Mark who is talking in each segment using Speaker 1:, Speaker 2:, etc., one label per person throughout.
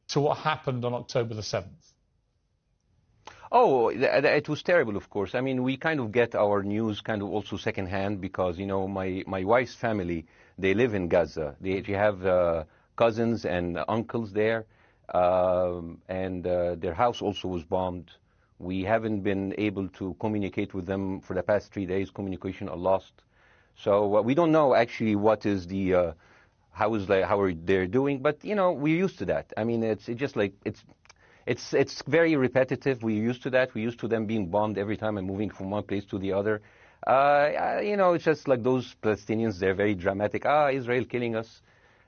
Speaker 1: to what happened on October the 7th?
Speaker 2: Oh, it was terrible, of course. I mean, we kind of get our news kind of also secondhand because, you know, my wife's family, they live in Gaza. They have cousins and uncles there, and their house also was bombed. We haven't been able to communicate with them for the past 3 days. Communication are lost. So we don't know actually what is the, how are they doing, but, you know, we're used to that. I mean, it's just like, it's very repetitive. We're used to that. We're used to them being bombed every time and moving from one place to the other. You know, it's just like those Palestinians, they're very dramatic. Israel killing us.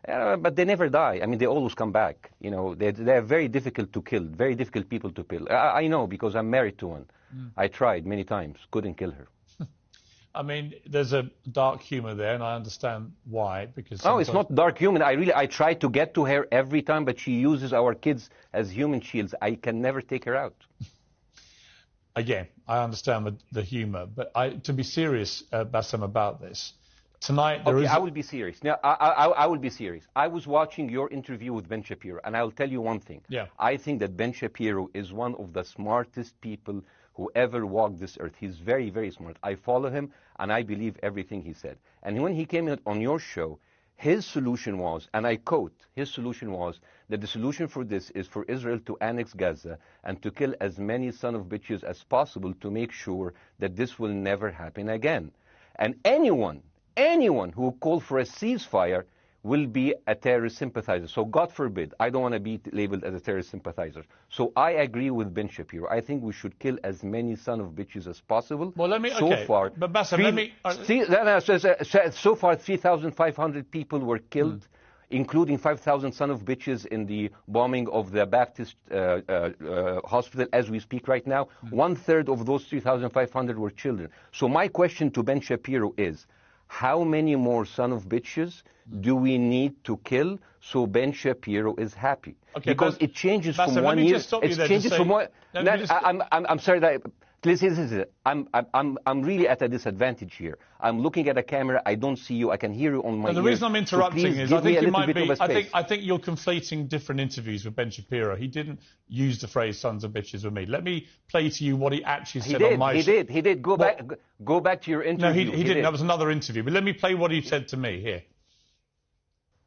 Speaker 2: But they never die. I mean, they always come back. You know, they're very difficult to kill, very difficult people to kill. I know because I'm married to one. I tried many times, couldn't kill her.
Speaker 1: I mean, there's a dark humor there, and I understand why. Because
Speaker 2: no, it's not dark humor. I try to get to her every time, but she uses our kids as human shields. I can never take her out.
Speaker 1: Again, I understand the humor, but to be serious, Bassem, about this, tonight there is...
Speaker 2: I will be serious. Now, I will be serious. I was watching your interview with Ben Shapiro, and I'll tell you one thing.
Speaker 1: Yeah.
Speaker 2: I think that Ben Shapiro is one of the smartest people who ever walked this earth. He's very, very smart. I follow him, and I believe everything he said. And when he came on your show, his solution was, and I quote, his solution was that the solution for this is for Israel to annex Gaza and to kill as many son of bitches as possible to make sure that this will never happen again. And anyone who called for a ceasefire will be a terrorist sympathizer. So God forbid, I don't want to be labeled as a terrorist sympathizer. So I agree with Ben Shapiro. I think we should kill as many son of bitches as possible.
Speaker 1: Well, let me,
Speaker 2: so
Speaker 1: okay,
Speaker 2: far,
Speaker 1: but Bassem, let me...
Speaker 2: so far, 3,500 people were killed, including 5,000 son of bitches in the bombing of the Baptist hospital as we speak right now. 1/3 of those 3,500 were children. So my question to Ben Shapiro is, how many more son of bitches do we need to kill so Ben Shapiro is happy?
Speaker 1: Okay,
Speaker 2: because it changes
Speaker 1: Bassem,
Speaker 2: from 1 year.
Speaker 1: It changes from one.
Speaker 2: I'm sorry that. Listen. I'm really at a disadvantage here. I'm looking at a camera. I don't see you. I can hear you on my ears.
Speaker 1: The reason I'm interrupting is I think you might be. I think you're conflating different interviews with Ben Shapiro. He didn't use the phrase "sons of bitches" with me. Let me play to you what he actually said on my show.
Speaker 2: He did. Go back to your interview.
Speaker 1: No, he didn't. That was another interview. But let me play what he said to me here.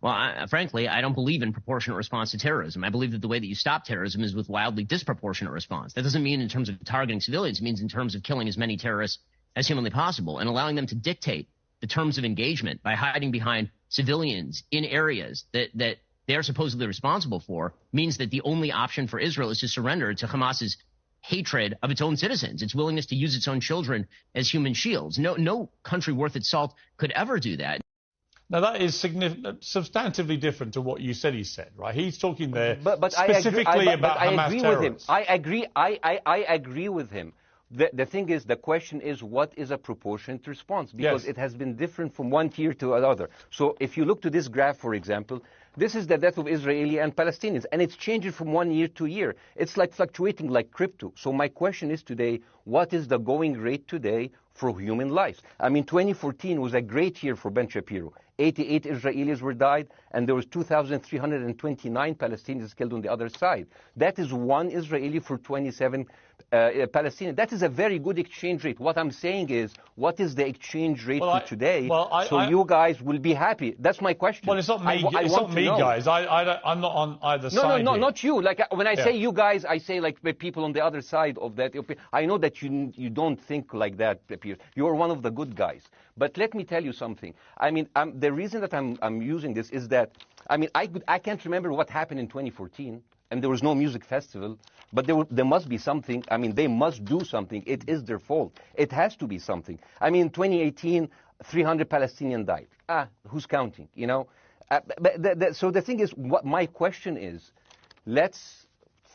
Speaker 3: Well, frankly, I don't believe in proportionate response to terrorism. I believe that the way that you stop terrorism is with wildly disproportionate response. That doesn't mean in terms of targeting civilians. It means in terms of killing as many terrorists as humanly possible and allowing them to dictate the terms of engagement by hiding behind civilians in areas that they are supposedly responsible for means that the only option for Israel is to surrender to Hamas's hatred of its own citizens, its willingness to use its own children as human shields. No country worth its salt could ever do that.
Speaker 1: Now, that is substantively different to what you said he said, right? He's talking there
Speaker 2: but
Speaker 1: specifically about Hamas terrorists.
Speaker 2: I agree with him. The thing is, the question is, what is a proportionate response? Because it has been different from one tier to another. So if you look to this graph, for example, this is the death of Israeli and Palestinians, and it's changing from 1 year to year. It's like fluctuating like crypto. So my question is today, what is the going rate today for human lives? I mean, 2014 was a great year for Ben Shapiro. 88 Israelis were died, and there was 2,329 Palestinians killed on the other side. That is one Israeli for 27 Palestinians. That is a very good exchange rate. What I'm saying is, what is the exchange rate for today? You guys will be happy. That's my question.
Speaker 1: Well, it's not me, guys. I'm not on either side.
Speaker 2: No, not you. Like when I say you guys, I say like the people on the other side of that. I know that you don't think like that, Pierre. You're one of the good guys. But let me tell you something. I mean, the reason that I'm using this is that, I mean, I can't remember what happened in 2014, and there was no music festival, but there must be something. I mean, they must do something. It is their fault. It has to be something. I mean, 2018, 300 Palestinians died. Who's counting, you know? So the thing is, what my question is, let's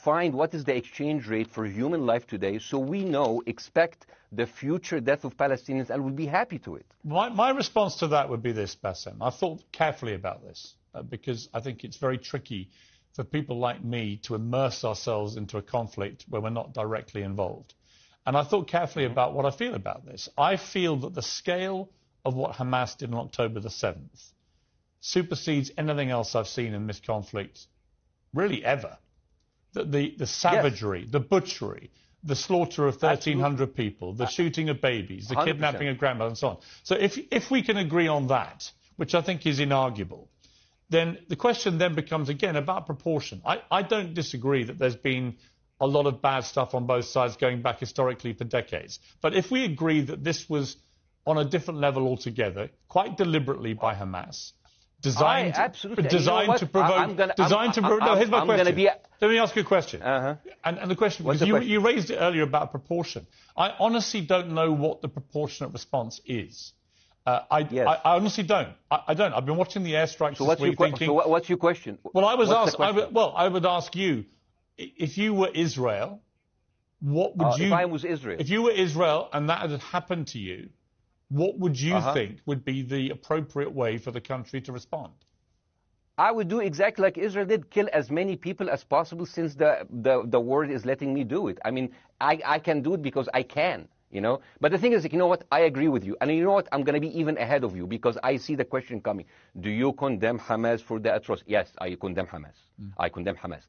Speaker 2: find what is the exchange rate for human life today so we expect the future death of Palestinians and we'll be happy to it.
Speaker 1: My response to that would be this, Bassem. I thought carefully about this because I think it's very tricky for people like me to immerse ourselves into a conflict where we're not directly involved. And I thought carefully about what I feel about this. I feel that the scale of what Hamas did on October the 7th supersedes anything else I've seen in this conflict, really ever. the savagery, the butchery, the slaughter of 1,300 people, the shooting of babies, the 100%. Kidnapping of grandmothers, and so on. So if we can agree on that, which I think is inarguable, then the question then becomes, again, about proportion. I don't disagree that there's been a lot of bad stuff on both sides going back historically for decades. But if we agree that this was on a different level altogether, quite deliberately by Hamas, designed to provoke... No, here's my question. Let me ask you a question. And the question, because you raised it earlier about proportion. I honestly don't know what the proportionate response is. I honestly don't. I don't. I've been watching the airstrikes this week thinking...
Speaker 2: So what's your question?
Speaker 1: Well, I would ask you, if you were Israel, what would you...
Speaker 2: If I was Israel.
Speaker 1: If you were Israel and that had happened to you, what would you think would be the appropriate way for the country to respond?
Speaker 2: I would do exactly like Israel did, kill as many people as possible, since the world is letting me do it. I mean, I can do it because I can, you know. But the thing is, you know what, I agree with you. And you know what, I'm going to be even ahead of you, because I see the question coming. Do you condemn Hamas for the atrocity? Yes, I condemn Hamas. I condemn Hamas.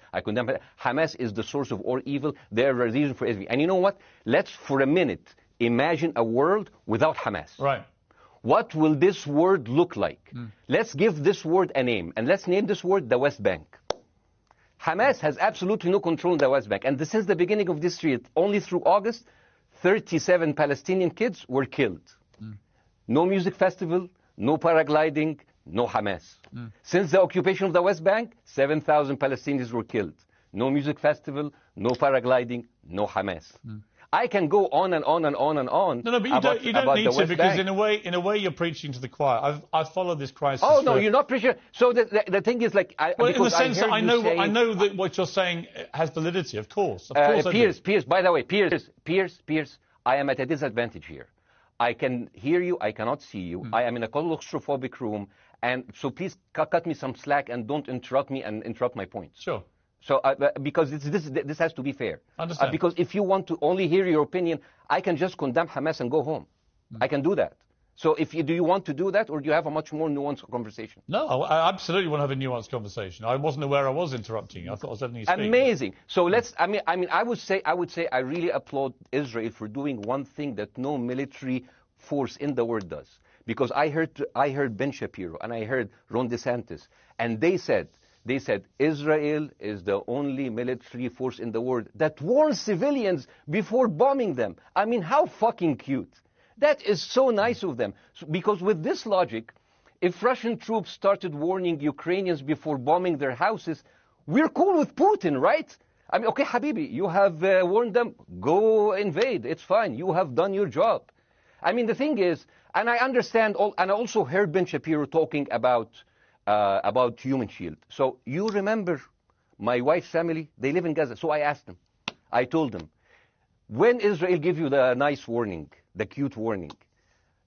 Speaker 2: Hamas is the source of all evil. They're a reason for everything. And you know what? Let's, for a minute, imagine a world without Hamas.
Speaker 1: Right.
Speaker 2: What will this world look like? Let's give this word a name, and let's name this word the West Bank. Hamas has absolutely no control in the West Bank, and since the beginning of this year, only through August, 37 Palestinian kids were killed. No music festival, no paragliding, no Hamas. Since the occupation of the West Bank, 7,000 Palestinians were killed. No music festival, no paragliding, no Hamas. I can go on and on and on and on.
Speaker 1: No, but you don't need to, because in a way you're preaching to the choir. I've followed this crisis.
Speaker 2: Oh no, you're not preaching. So the thing is, like,
Speaker 1: well, in the sense that I know that what you're saying has validity. Of course.
Speaker 2: Piers. By the way, Piers. I am at a disadvantage here. I can hear you. I cannot see you. I am in a claustrophobic room, and so please cut me some slack and don't interrupt me and interrupt my point.
Speaker 1: Sure.
Speaker 2: So, because this has to be fair.
Speaker 1: Understand.
Speaker 2: Because if you want to only hear your opinion, I can just condemn Hamas and go home. I can do that. So, do you want to do that, or do you have a much more nuanced conversation?
Speaker 1: No, I absolutely want to have a nuanced conversation. I wasn't aware I was interrupting you. I thought I was letting you speak.
Speaker 2: Amazing. So I would say I really applaud Israel for doing one thing that no military force in the world does. Because I heard Ben Shapiro and I heard Ron DeSantis, and they said Israel is the only military force in the world that warns civilians before bombing them. I mean, how fucking cute. That is so nice of them. Because with this logic, if Russian troops started warning Ukrainians before bombing their houses, we're cool with Putin, right? I mean, okay, Habibi, you have warned them, go invade. It's fine. You have done your job. I mean, the thing is, and I understand, and I also heard Ben Shapiro talking about Human Shield. So you remember my wife's family, they live in Gaza. So I told them, when Israel give you the nice warning, the cute warning,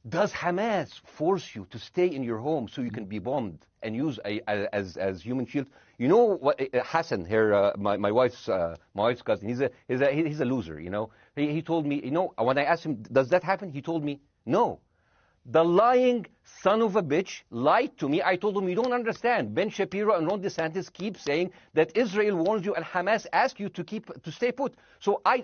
Speaker 2: does Hamas force you to stay in your home so you can be bombed and use as human shield? You know what, Hassan here, my wife's cousin, he's a loser, you know. He told me, you know, when I asked him, does that happen? He told me, no. The lying son of a bitch lied to me. I told him, you don't understand. Ben Shapiro and Ron DeSantis keep saying that Israel warns you and Hamas asks you to stay put. So I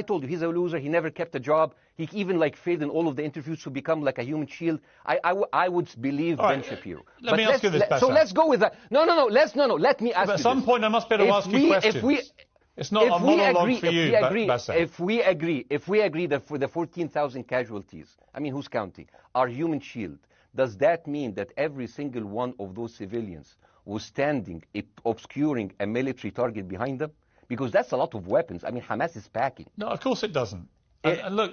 Speaker 2: told you, he's a loser. He never kept a job. He even failed in all of the interviews to become like a human shield. I would believe Ben Shapiro.
Speaker 1: Let me ask you this,
Speaker 2: So let's go with that. No. Let me ask you.
Speaker 1: At some point, I must be able to ask you questions. It's not a monologue for you,
Speaker 2: if we agree that for the 14,000 casualties, I mean, who's counting, are human shield, does that mean that every single one of those civilians was standing, obscuring a military target behind them? Because that's a lot of weapons. I mean, Hamas is packing.
Speaker 1: No, of course it doesn't. And look,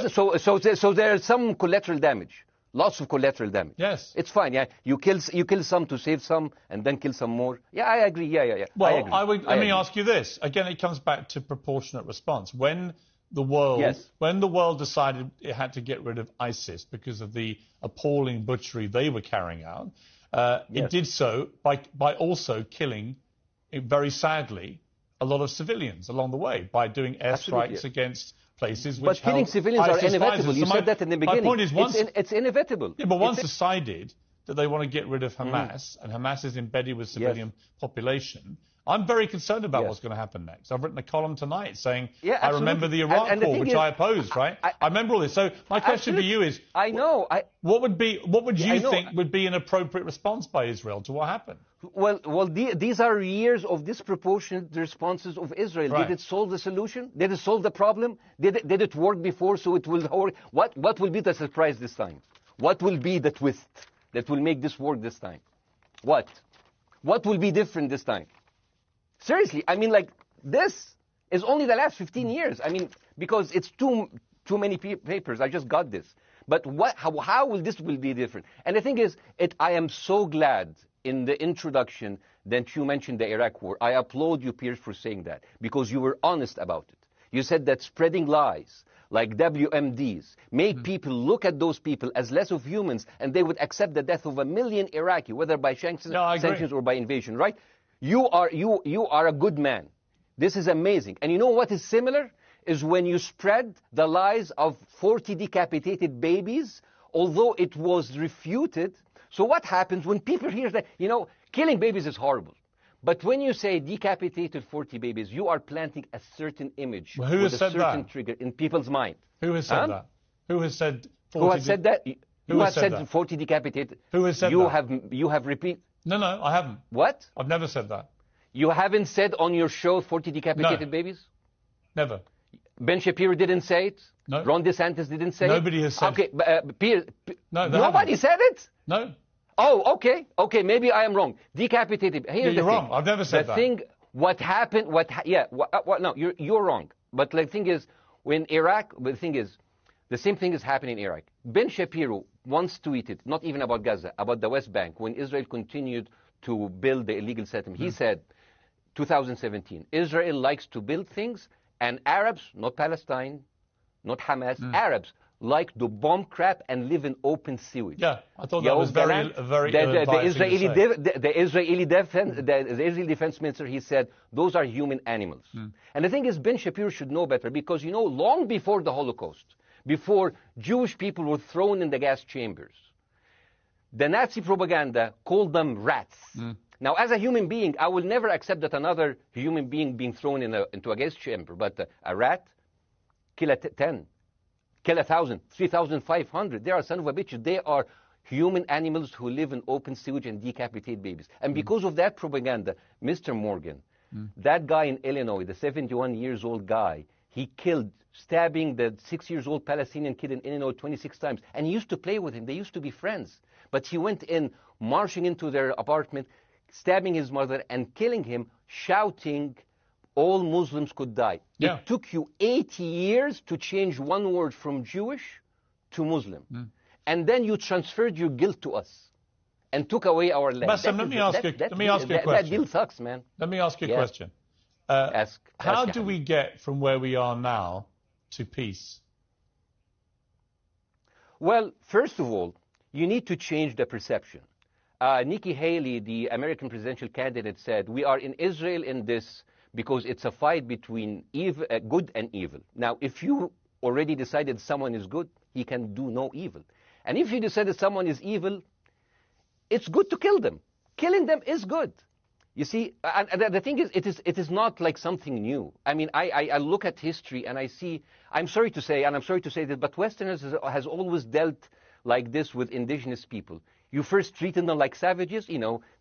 Speaker 2: So there's some collateral damage. Lots of collateral damage.
Speaker 1: Yes.
Speaker 2: It's fine, yeah. You kill some to save some, and then kill some more. Yeah, I agree, yeah.
Speaker 1: Well, let me ask you this. Again, it comes back to proportionate response. When the world decided it had to get rid of ISIS because of the appalling butchery they were carrying out, it did so by also killing, very sadly, a lot of civilians along the way by doing airstrikes against places which
Speaker 2: But killing civilians are inevitable. You said that in the beginning.
Speaker 1: My point is,
Speaker 2: it's inevitable.
Speaker 1: Yeah, but once decided that they want to get rid of Hamas, and Hamas is embedded with civilian population, I'm very concerned about what's going to happen next. I've written a column tonight saying, I remember the Iraq War, which I opposed, right? I remember all this. So my question for you is, what would you think would be an appropriate response by Israel to what happened?
Speaker 2: Well, these are years of disproportionate responses of Israel.
Speaker 1: Right.
Speaker 2: Did it solve the solution? Did it solve the problem? Did it work before, so it will work? What will be the surprise this time? What will be the twist that will make this work this time? What will be different this time? Seriously, I mean, like, this is only the last 15 years. I mean, because it's too many papers. I just got this. But how will this be different? And the thing is, I am so glad in the introduction that you mentioned the Iraq War. I applaud you, Piers, for saying that, because you were honest about it. You said that spreading lies like WMDs make people look at those people as less of humans, and they would accept the death of 1 million Iraqi, whether by sanctions or by invasion, right? You are a good man. This is amazing. And you know what is similar? Is when you spread the lies of 40 decapitated babies, although it was refuted. So what happens when people hear that, killing babies is horrible. But when you say decapitated 40 babies, you are planting a certain image with a certain trigger in people's mind.
Speaker 1: Who has said that? Who has said 40?
Speaker 2: Who has said that? You have said 40 decapitated.
Speaker 1: Who has said that?
Speaker 2: You have repeated.
Speaker 1: No, I haven't.
Speaker 2: What?
Speaker 1: I've never said that.
Speaker 2: You haven't said on your show 40 decapitated babies?
Speaker 1: Never.
Speaker 2: Ben Shapiro didn't say it?
Speaker 1: No.
Speaker 2: Ron DeSantis didn't say
Speaker 1: Nobody
Speaker 2: it?
Speaker 1: has said
Speaker 2: it. Okay,
Speaker 1: nobody
Speaker 2: said it?
Speaker 1: No.
Speaker 2: Oh, okay, maybe I am wrong. Decapitated. Here's
Speaker 1: you're
Speaker 2: the
Speaker 1: wrong.
Speaker 2: thing.
Speaker 1: I've never said that.
Speaker 2: The thing, what happened, no, you're wrong. But the thing is, when Iraq, the thing is, the same thing is happening in Iraq. Ben Shapiro once tweeted, not even about Gaza, about the West Bank, when Israel continued to build the illegal settlement. He said, 2017, Israel likes to build things, and Arabs, not Palestine, not Hamas, Arabs like to bomb crap and live in open sewage.
Speaker 1: Yeah, I thought that was very
Speaker 2: the Israeli defense minister, he said, those are human animals. And the thing is, Ben Shapiro should know better, because, long before the Holocaust, before Jewish people were thrown in the gas chambers, the Nazi propaganda called them rats. Now, as a human being, I will never accept that another human being being thrown into a gas chamber, but a rat, kill 10. Kill 1,000, 3,500. They are son of a bitch. They are human animals who live in open sewage and decapitate babies. And because of that propaganda, Mr. Morgan, that guy in Illinois, the 71-years-old guy, he killed, stabbing the 6-year-old Palestinian kid in Illinois 26 times. And he used to play with him. They used to be friends. But he went in, marching into their apartment, stabbing his mother and killing him, shouting, all Muslims could die.
Speaker 1: Yeah.
Speaker 2: It took you 80 years to change one word from Jewish to Muslim. And then you transferred your guilt to us and took away our land.
Speaker 1: Let me ask you a question.
Speaker 2: That deal sucks, man.
Speaker 1: Let me ask you a question. How do we get from where we are now to peace?
Speaker 2: Well, first of all, you need to change the perception. Nikki Haley, the American presidential candidate, said, we are in Israel in this because it's a fight between good and evil. Now, if you already decided someone is good, he can do no evil. And if you decided someone is evil, it's good to kill them. Killing them is good. You see, and the thing is, it is not like something new. I mean, I look at history and I see, I'm sorry to say this, but Westerners has always dealt like this with indigenous people. You first treated them like savages,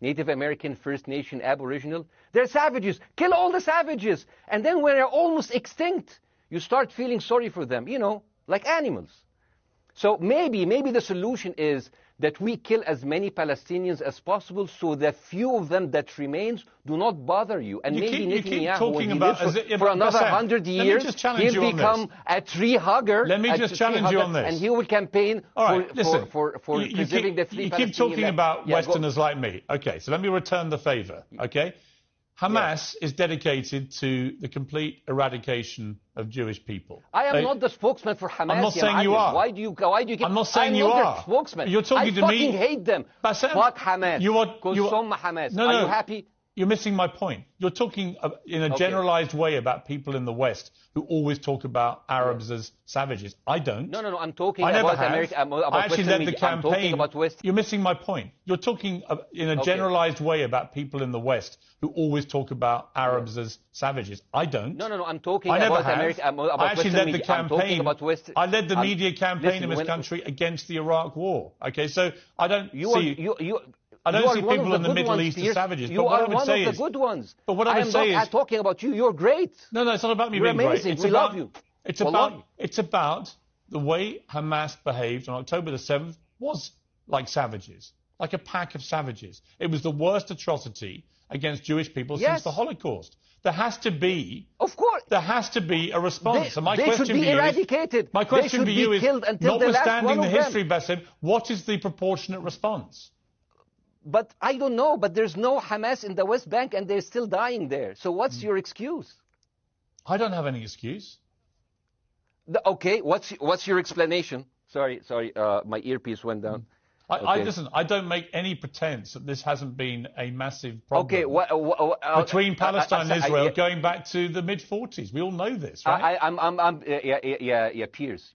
Speaker 2: Native American, First Nation, Aboriginal. They're savages. Kill all the savages. And then when they're almost extinct, you start feeling sorry for them, like animals. So maybe the solution is that we kill as many Palestinians as possible so the few of them that remains do not bother you. And maybe Netanyahu, when he lives for another 100 years, he'll become a tree hugger.
Speaker 1: Let me just challenge you on this.
Speaker 2: And he will campaign for preserving the free Palestinian.
Speaker 1: You keep talking about Westerners like me. Okay, so let me return the favor, okay? Hamas is dedicated to the complete eradication of Jewish people.
Speaker 2: I am not the spokesman for Hamas.
Speaker 1: I'm not saying you are.
Speaker 2: Why do you keep...
Speaker 1: I'm not saying you are.
Speaker 2: I'm not their spokesman.
Speaker 1: You're talking to me.
Speaker 2: I fucking hate them. Fuck Hamas. Hamas.
Speaker 1: No,
Speaker 2: are you happy?
Speaker 1: You're missing my point. You're talking in a generalized way about people in the West who always talk about Arabs as savages. I don't.
Speaker 2: No, I'm talking about America.
Speaker 1: I actually led the campaign.
Speaker 2: I'm talking about West.
Speaker 1: You're missing my point. You're talking in a generalized way about people in the West who always talk about Arabs as savages. I don't.
Speaker 2: No, I'm talking about America.
Speaker 1: I actually led the campaign.
Speaker 2: West,
Speaker 1: I led the media campaign in this country against the Iraq War. Okay, so I don't I don't see people in the Middle East as savages.
Speaker 2: You are one of the good ones.
Speaker 1: But what I would say is,
Speaker 2: I'm not talking about you. You're great.
Speaker 1: No, it's not about me being
Speaker 2: amazing.
Speaker 1: Great.
Speaker 2: We love you.
Speaker 1: It's about the way Hamas behaved on October the 7th was like savages, like a pack of savages. It was the worst atrocity against Jewish people since the Holocaust. There has to be,
Speaker 2: of course,
Speaker 1: there has to be a response.
Speaker 2: They should be eradicated.
Speaker 1: My question to you is, notwithstanding the history, Bassem, what is the proportionate response?
Speaker 2: But I don't know. But there's no Hamas in the West Bank, and they're still dying there. So what's your excuse?
Speaker 1: I don't have any excuse.
Speaker 2: Okay, what's your explanation? Sorry, my earpiece went down.
Speaker 1: Listen, I don't make any pretense that this hasn't been a massive problem between Palestine and Israel going back to the mid-40s. We all know this, right?
Speaker 2: Piers,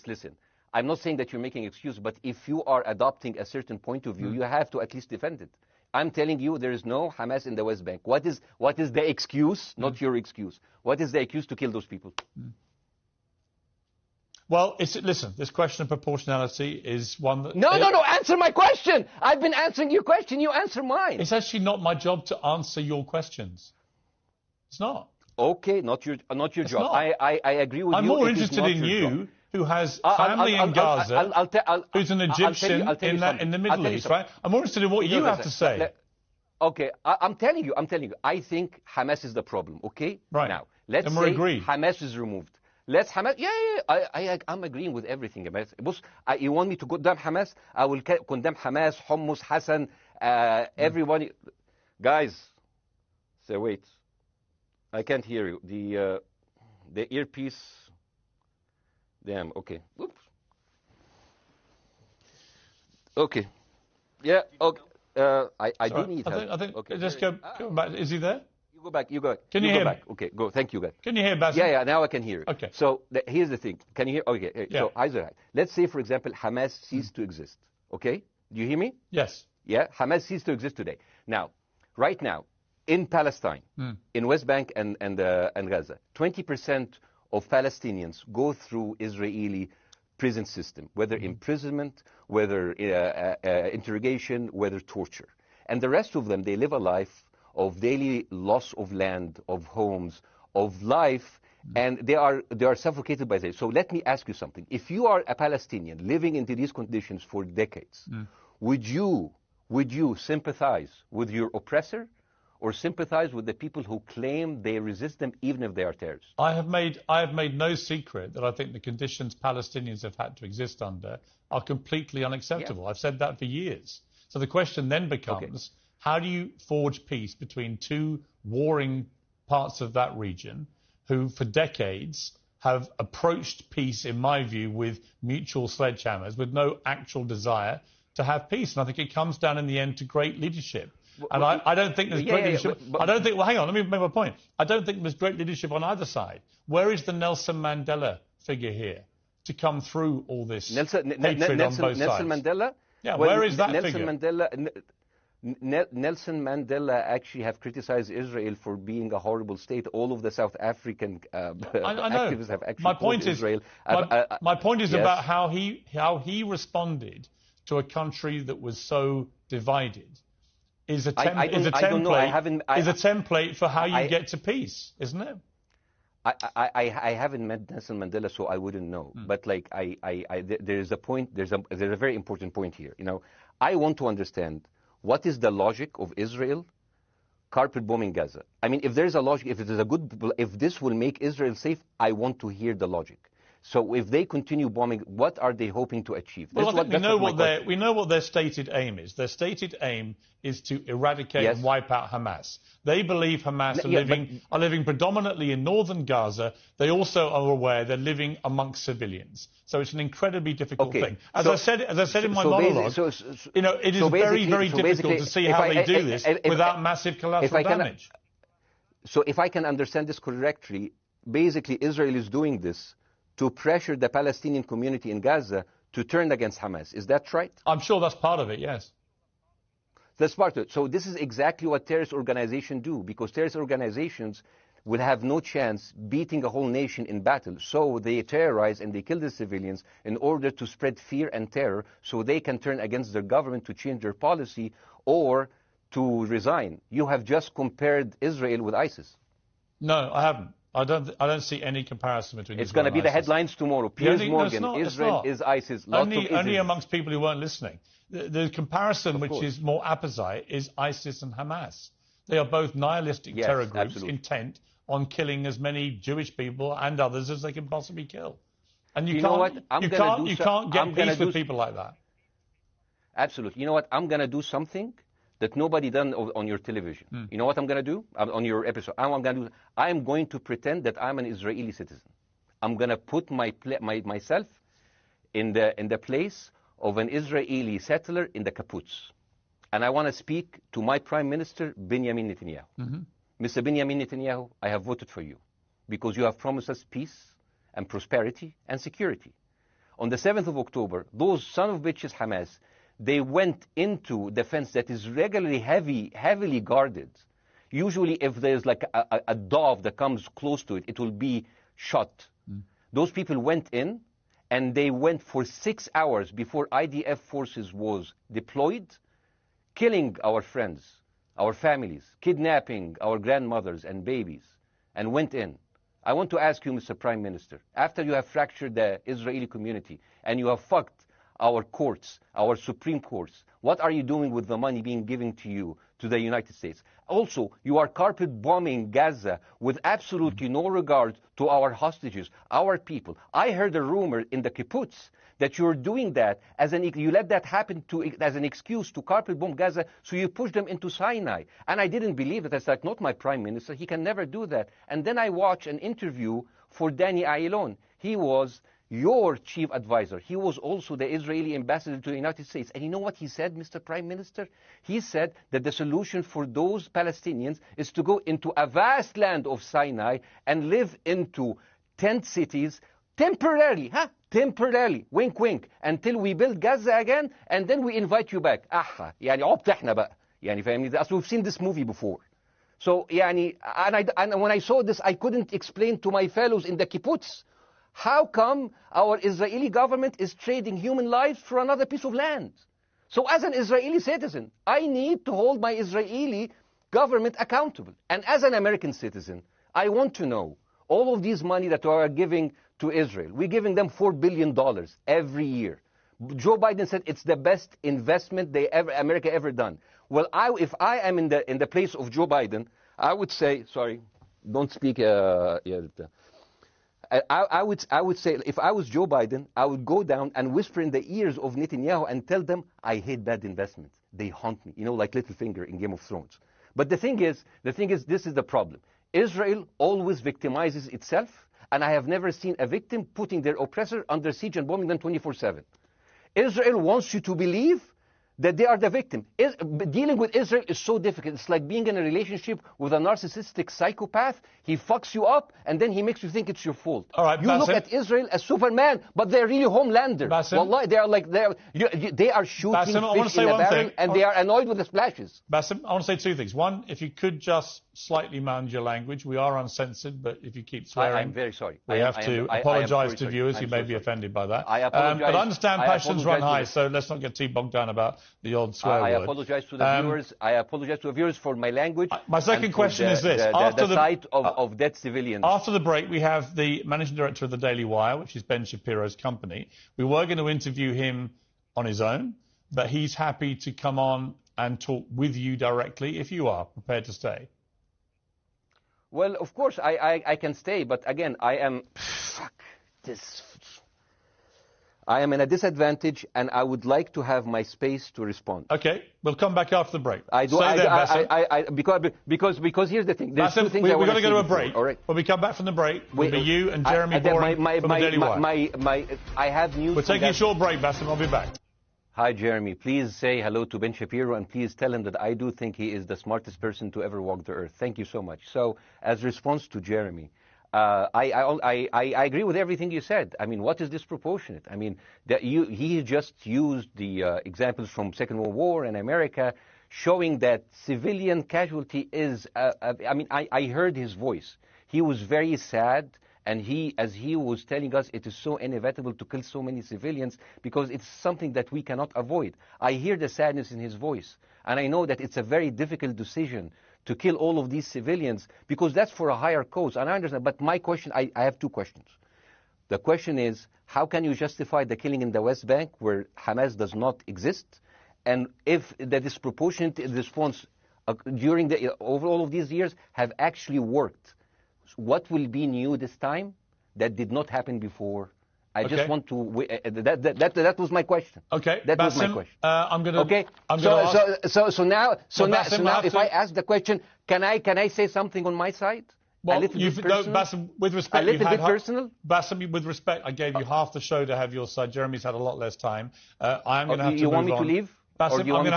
Speaker 2: listen. I'm not saying that you're making excuses, but if you are adopting a certain point of view, you have to at least defend it. I'm telling you there is no Hamas in the West Bank. What is the excuse, not your excuse? What is the excuse to kill those people?
Speaker 1: Well, listen, this question of proportionality is one that...
Speaker 2: No, answer my question! I've been answering your question, you answer mine.
Speaker 1: It's actually not my job to answer your questions. It's not.
Speaker 2: Okay, not your job.
Speaker 1: Not.
Speaker 2: I agree with you.
Speaker 1: I'm more interested in you, who has family in Gaza, who's an Egyptian in the Middle East, right? I'm more interested in what you have to say.
Speaker 2: Okay, I'm telling you. I think Hamas is the problem, okay?
Speaker 1: Right.
Speaker 2: Now, let's say Hamas is removed. Let's Hamas. I'm agreeing with everything. You want me to condemn Hamas? I will condemn Hamas, Hummus, Hassan, everyone. Guys, so wait. I can't hear you. The earpiece. Damn. Okay. Oops. Okay. Yeah. Okay. I do need help.
Speaker 1: I think. Okay. Just go back. Is he there?
Speaker 2: You go back.
Speaker 1: Can you hear me?
Speaker 2: Okay, go. Thank you, guys.
Speaker 1: Can you hear Bassem?
Speaker 2: Yeah, now I can hear you.
Speaker 1: Okay.
Speaker 2: So here's the thing. Can you hear? Okay. So let's say, for example, Hamas ceased to exist. Okay? Do you hear me?
Speaker 1: Yes.
Speaker 2: Yeah? Hamas ceased to exist today. Now, right now, in Palestine, in West Bank and Gaza, 20% of Palestinians go through Israeli prison system, whether imprisonment, whether interrogation, whether torture. And the rest of them, they live a life of daily loss of land, of homes, of life, and they are suffocated by this. So let me ask you something. If you are a Palestinian living into these conditions for decades, would you sympathize with your oppressor, or sympathize with the people who claim they resist them even if they are terrorists?
Speaker 1: I have made no secret that I think the conditions Palestinians have had to exist under are completely unacceptable. Yeah. I've said that for years. So the question then becomes, how do you forge peace between two warring parts of that region who for decades have approached peace, in my view, with mutual sledgehammers, with no actual desire to have peace? And I think it comes down in the end to great leadership. And I don't think there's great leadership. I don't think, well, hang on, let me make my point. I don't think there's great leadership on either side. Where is the Nelson Mandela figure here to come through all this hatred on both sides?
Speaker 2: Nelson Mandela?
Speaker 1: Yeah, where is that
Speaker 2: Nelson
Speaker 1: figure?
Speaker 2: Nelson Mandela actually have criticized Israel for being a horrible state. All of the South African activists have actually called Israel.
Speaker 1: My point is about how he responded to a country that was so divided. Is a template for how you get to peace, isn't it?
Speaker 2: I haven't met Nelson Mandela, so I wouldn't know. But like there's a point. There's a very important point here. You know, I want to understand what is the logic of Israel carpet bombing Gaza. I mean, if there's a logic, if this will make Israel safe, I want to hear the logic. So if they continue bombing, what are they hoping to achieve?
Speaker 1: Well, I think we know what their stated aim is. Their stated aim is to eradicate and wipe out Hamas. They believe Hamas are living predominantly in northern Gaza. They also are aware they're living amongst civilians. So it's an incredibly difficult thing. As I said in my monologue, it is very, very difficult to see how they do this without massive collateral damage.
Speaker 2: So if I can understand this correctly, basically Israel is doing this to pressure the Palestinian community in Gaza to turn against Hamas. Is that right?
Speaker 1: I'm sure that's part of it, yes.
Speaker 2: That's part of it. So this is exactly what terrorist organizations do, because terrorist organizations will have no chance beating a whole nation in battle. So they terrorize and they kill the civilians in order to spread fear and terror so they can turn against their government to change their policy or to resign. You have just compared Israel with ISIS.
Speaker 1: No, I haven't. I don't see any comparison between.
Speaker 2: It's going to be the headlines tomorrow. Piers Morgan, Israel is ISIS.
Speaker 1: Only amongst people who weren't listening. The comparison, which is more apposite, is ISIS and Hamas. They are both nihilistic terror groups intent on killing as many Jewish people and others as they can possibly kill. And you can't get peace with people like that.
Speaker 2: Absolutely. You know what? I'm going to do something that nobody done on your television. You know what I'm going to do on your episode? I'm going to pretend that I'm an Israeli citizen. I'm going to put myself in the place of an Israeli settler in the kibbutz. And I want to speak to my Prime Minister, Benjamin Netanyahu. Mr. Benjamin Netanyahu, I have voted for you because you have promised us peace and prosperity and security. On the 7th of October, those son of bitches Hamas, they went into the fence that is regularly heavily guarded. Usually if there's like a dove that comes close to it, it will be shot. Those people went in and they went for 6 hours before IDF forces was deployed, killing our friends, our families, kidnapping our grandmothers and babies, and went in. I want to ask you, Mr. Prime Minister, after you have fractured the Israeli community and you have fucked our courts, our Supreme Courts, what are you doing with the money being given to you, to the United States? Also, you are carpet bombing Gaza with absolutely no regard to our hostages, our people. I heard a rumor in the kibbutz that you're doing that you let that happen as an excuse to carpet bomb Gaza, so you push them into Sinai. And I didn't believe it. I said, not my Prime Minister. He can never do that. And then I watched an interview for Danny Ayalon. He was your chief advisor. He was also the Israeli ambassador to the United States. And you know what he said, Mr. Prime Minister? He said that the solution for those Palestinians is to go into a vast land of Sinai and live into tent cities temporarily, temporarily, wink wink, until we build Gaza again, and then we invite you back. يعني عبط احنا بقى. يعني فاهمني؟ As we've seen this movie before. So يعني, and when I saw this, I couldn't explain to my fellows in the kibbutz, how come our Israeli government is trading human lives for another piece of land? So as an Israeli citizen, I need to hold my Israeli government accountable. And as an American citizen, I want to know all of these money that we are giving to Israel. We're giving them $4 billion every year. Joe Biden said it's the best investment America ever done. Well, if I am in the place of Joe Biden, I would say, sorry, don't speak. I would say, if I was Joe Biden, I would go down and whisper in the ears of Netanyahu and tell them, I hate bad investments. They haunt me, like Littlefinger in Game of Thrones. But the thing is, this is the problem. Israel always victimizes itself, and I have never seen a victim putting their oppressor under siege and bombing them 24/7. Israel wants you to believe that they are the victim. Dealing with Israel is so difficult. It's like being in a relationship with a narcissistic psychopath. He fucks you up, and then he makes you think it's your fault.
Speaker 1: All right,
Speaker 2: you look at Israel as Superman, but they're really Homelander. Wallahi, they are shooting fish in a barrel, and they are annoyed with the splashes.
Speaker 1: Bassem, I want to say two things. One, if you could just slightly manage your language. We are uncensored, but if you keep swearing...
Speaker 2: I'm very sorry.
Speaker 1: We have to apologise to viewers who may be offended by that.
Speaker 2: I apologize.
Speaker 1: But I understand passions run high, so let's not get too bogged down about the old swear word.
Speaker 2: I apologize to the viewers. I apologize to the viewers for my language.
Speaker 1: My second question is this.
Speaker 2: After the sight of dead civilians.
Speaker 1: After the break, we have the managing director of the Daily Wire, which is Ben Shapiro's company. We were going to interview him on his own, but he's happy to come on and talk with you directly if you are prepared to stay.
Speaker 2: Well, of course, I can stay, but again, I am... Fuck. This I am in a disadvantage, and I would like to have my space to respond.
Speaker 1: Okay, we'll come back after the break.
Speaker 2: Because here's the thing. There's two things
Speaker 1: we've
Speaker 2: got
Speaker 1: to go to a break.
Speaker 2: All right.
Speaker 1: When we come back from the break, we'll be you and Jeremy Boring from the Daily Wire.
Speaker 2: I have news.
Speaker 1: We're taking a short break, Bassem. I'll be back.
Speaker 2: Hi, Jeremy. Please say hello to Ben Shapiro, and please tell him that I do think he is the smartest person to ever walk the earth. Thank you so much. So, as response to Jeremy, I agree with everything you said. I mean, what is disproportionate? I mean, he just used the examples from Second World War and America, showing that civilian casualty is. I mean, I heard his voice. He was very sad. And as he was telling us, it is so inevitable to kill so many civilians because it's something that we cannot avoid. I hear the sadness in his voice. And I know that it's a very difficult decision to kill all of these civilians because that's for a higher cause. And I understand. But my question, I have two questions. The question is, how can you justify the killing in the West Bank where Hamas does not exist? And if the disproportionate response during over all of these years have actually worked, what will be new this time that did not happen before? I just want to. That was my question.
Speaker 1: Okay,
Speaker 2: that was my question.
Speaker 1: I'm gonna.
Speaker 2: Okay. So now, if I ask the question, can I say something on my side?
Speaker 1: Well,
Speaker 2: Bassem,
Speaker 1: with respect,
Speaker 2: a little bit personal.
Speaker 1: Bassem, with respect, I gave you half the show to have your side. Jeremy's had a lot less time. I'm going to have to.
Speaker 2: You want me to leave?
Speaker 1: Bassem, I'm going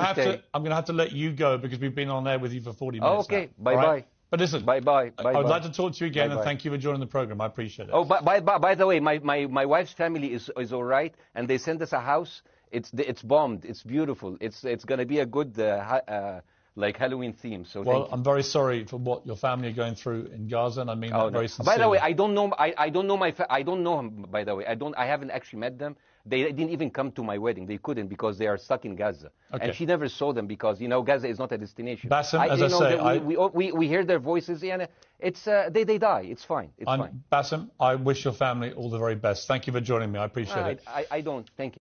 Speaker 1: to have to let you go because we've been on there with you for 40 minutes.
Speaker 2: Okay.
Speaker 1: Bye bye. But listen,
Speaker 2: bye-bye.
Speaker 1: I would like to talk to you again, and thank you for joining the program. I appreciate it.
Speaker 2: Oh, by the way, my wife's family is all right, and they sent us a house. It's bombed. It's beautiful. It's going to be a good like Halloween theme. So
Speaker 1: I'm very sorry for what your family are going through in Gaza, and I mean that very sincerely.
Speaker 2: By the way, I don't know. I don't know I don't know him. By the way, I haven't actually met them. They didn't even come to my wedding. They couldn't because they are stuck in Gaza. Okay. And she never saw them because, Gaza is not a destination.
Speaker 1: Bassem, as I say,
Speaker 2: we hear their voices, and it's, they die. It's fine. It's fine.
Speaker 1: Bassem, I wish your family all the very best. Thank you for joining me. I appreciate it.
Speaker 2: I don't. Thank you.